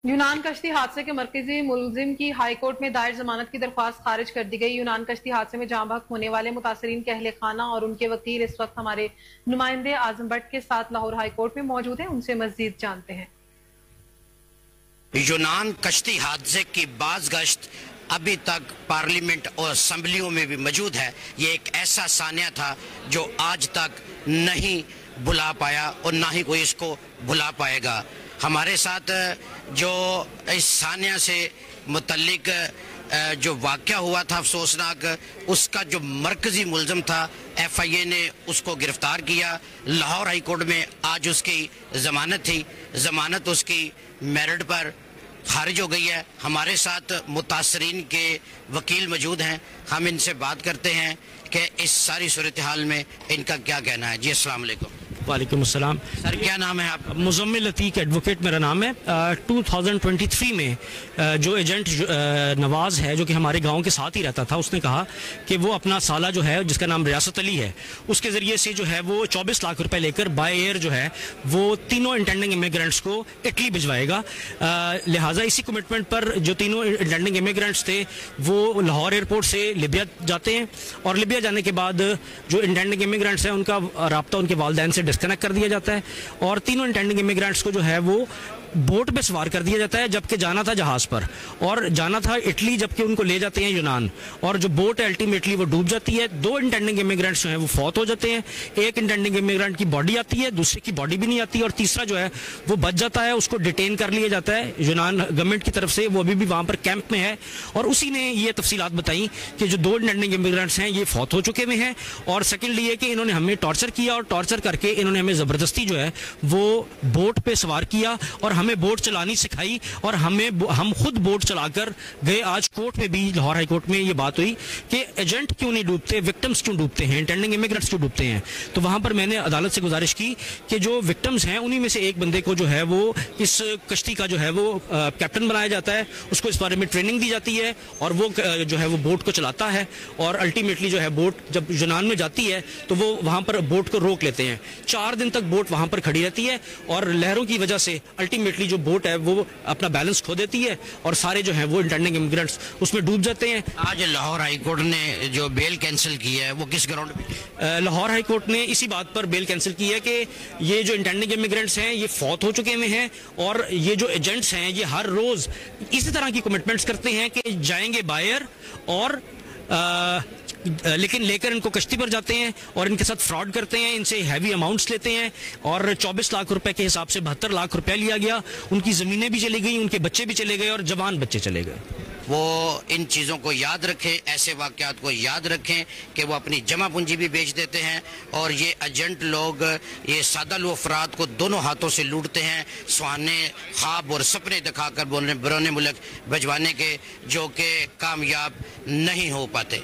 یونان کشتی حادثے کے مرکزی ملزم کی ہائی کورٹ میں دائر ضمانت کی درخواست خارج کر دی گئی۔ یونان کشتی حادثے میں جاں بحق ہونے والے متاثرین کے اہل خانہ اور ان کے وکیل اس وقت ہمارے نمائندے اعظم بٹ کے ساتھ لاہور ہائی کورٹ میں موجود ہیں، ان سے مزید جانتے ہیں۔ یونان کشتی حادثے کی باز گشت ابھی تک پارلیمنٹ اور اسمبلیوں میں بھی موجود ہے۔ یہ ایک ایسا سانحہ تھا جو آج تک نہیں بھلا پایا اور نہ ہی کوئی اس کو بھلا پائے گا۔ ہمارے ساتھ جو اس سانحہ سے متعلق جو واقعہ ہوا تھا افسوسناک، اس کا جو مرکزی ملزم تھا ایف آئی اے نے اس کو گرفتار کیا۔ لاہور ہائی کورٹ میں آج اس کی ضمانت تھی، ضمانت اس کی میرٹ پر خارج ہو گئی ہے۔ ہمارے ساتھ متاثرین کے وکیل موجود ہیں، ہم ان سے بات کرتے ہیں کہ اس ساری صورتحال میں ان کا کیا کہنا ہے۔ جی السلام علیکم۔ وعلیکم السلام سر، کیا نام ہے آپ؟ مزمل عتیق ایڈوکیٹ میرا نام ہے۔ 2023 میں جو ایجنٹ نواز ہے جو کہ ہمارے گاؤں کے ساتھ ہی رہتا تھا، اس نے کہا کہ وہ اپنا سالہ جو ہے جس کا نام ریاست علی ہے، اس کے ذریعے سے جو ہے وہ 24 لاکھ روپے لے کر بائی ایئر جو ہے وہ تینوں انٹینڈنگ امیگرینٹس کو اٹلی بھجوائے گا۔ لہٰذا اسی کمٹمنٹ پر جو تینوں انٹینڈنگ امیگرینٹس تھے وہ لاہور ایئرپورٹ سے لیبیا جاتے ہیں، اور لیبیا جانے کے بعد جو انٹینڈنگ امیگرینٹس ہیں ان کا رابطہ ان کے والدین سے ڈسکنیکٹ کر دیا جاتا ہے، اور تینوں انٹینڈنگ امیگرینٹس کو جو ہے وہ بوٹ پہ سوار کر دیا جاتا ہے، جبکہ جانا تھا جہاز پر اور جانا تھا اٹلی، جبکہ ان کو لے جاتے ہیں یونان، اور جو بوٹ ہے الٹیمیٹلی وہ ڈوب جاتی ہے۔ دو انٹینڈنگ امیگرینٹس جو ہیں وہ فوت ہو جاتے ہیں، ایک انٹینڈنگ امیگرینٹ کی باڈی آتی ہے، دوسرے کی باڈی بھی نہیں آتی، اور تیسرا جو ہے وہ بچ جاتا ہے، اس کو ڈیٹین کر لیا جاتا ہے یونان گورنمنٹ کی طرف سے، وہ ابھی بھی وہاں پر کیمپ میں ہے۔ اور اسی نے یہ تفصیلات بتائیں کہ جو دو انٹینڈنگ امیگرینٹس ہیں یہ فوت ہو چکے ہوئے ہیں، اور سیکنڈلی یہ کہ انہوں نے ہمیں ٹارچر کیا، اور ٹارچر کر کے انہوں نے ہمیں زبردستی جو ہے وہ بوٹ پہ سوار کیا اور ہمیں بوٹ چلانی سکھائی، اور ہم خود بوٹ چلا کر گئے۔ آج کورٹ میں بھی، لاہور ہائی کورٹ میں یہ بات ہوئی کہ ایجنٹ کیوں نہیں ڈوبتے، وکٹمز کیوں ڈوبتے ہیں، انٹینڈنگ امیگرینٹس کیوں ڈوبتے ہیں۔ تو وہاں پر میں نے عدالت سے گزارش کی کہ جو وکٹمز ہیں انہی میں سے ایک بندے کو جو ہے وہ اس کشتی کا جو ہے وہ کیپٹن بنایا جاتا ہے، اس کو اس بارے میں ٹریننگ دی جاتی ہے، اور وہ جو ہے وہ بوٹ کو چلاتا ہے، اور الٹیمیٹلی جو ہے بوٹ جب یونان میں جاتی ہے تو وہ وہاں پر بوٹ کو روک لیتے ہیں۔ 4 دن تک بوٹ وہاں پر کھڑی رہتی ہے، اور لہروں کی وجہ سے الٹیمیٹلی جو بوٹ ہے وہ اپنا بیلنس کھو دیتی ہے، اور سارے جو ہیں وہ انٹینڈنگ امیگرینٹس اس میں ڈوب جاتے ہیں۔ آج لاہور ہائی کورٹ نے جو بیل کینسل کی ہے وہ کس گراؤنڈ پہ؟ لاہور ہائی کورٹ نے اسی بات پر بیل کینسل کی ہے کہ یہ جو انٹینڈنگ امیگرینٹس ہیں یہ فوت ہو چکے ہوئے ہیں، اور یہ جو ایجنٹس ہیں یہ ہر روز اسی طرح کی کمٹمنٹس کرتے ہیں کہ جائیں گے بائر، اور لیکن لے کر ان کو کشتی پر جاتے ہیں اور ان کے ساتھ فراڈ کرتے ہیں، ان سے ہیوی اماؤنٹس لیتے ہیں، اور 24 لاکھ روپے کے حساب سے 72 لاکھ روپے لیا گیا۔ ان کی زمینیں بھی چلی گئی، ان کے بچے بھی چلے گئے، اور جوان بچے چلے گئے۔ وہ ان چیزوں کو یاد رکھیں، ایسے واقعات کو یاد رکھیں کہ وہ اپنی جمع پونجی بھی بیچ دیتے ہیں، اور یہ ایجنٹ لوگ یہ سادہ لو افراد کو دونوں ہاتھوں سے لوٹتے ہیں، سہانے خواب اور سپنے دکھا کر بیرون ملک بھجوانے کے، جو کہ کامیاب نہیں ہو پاتے۔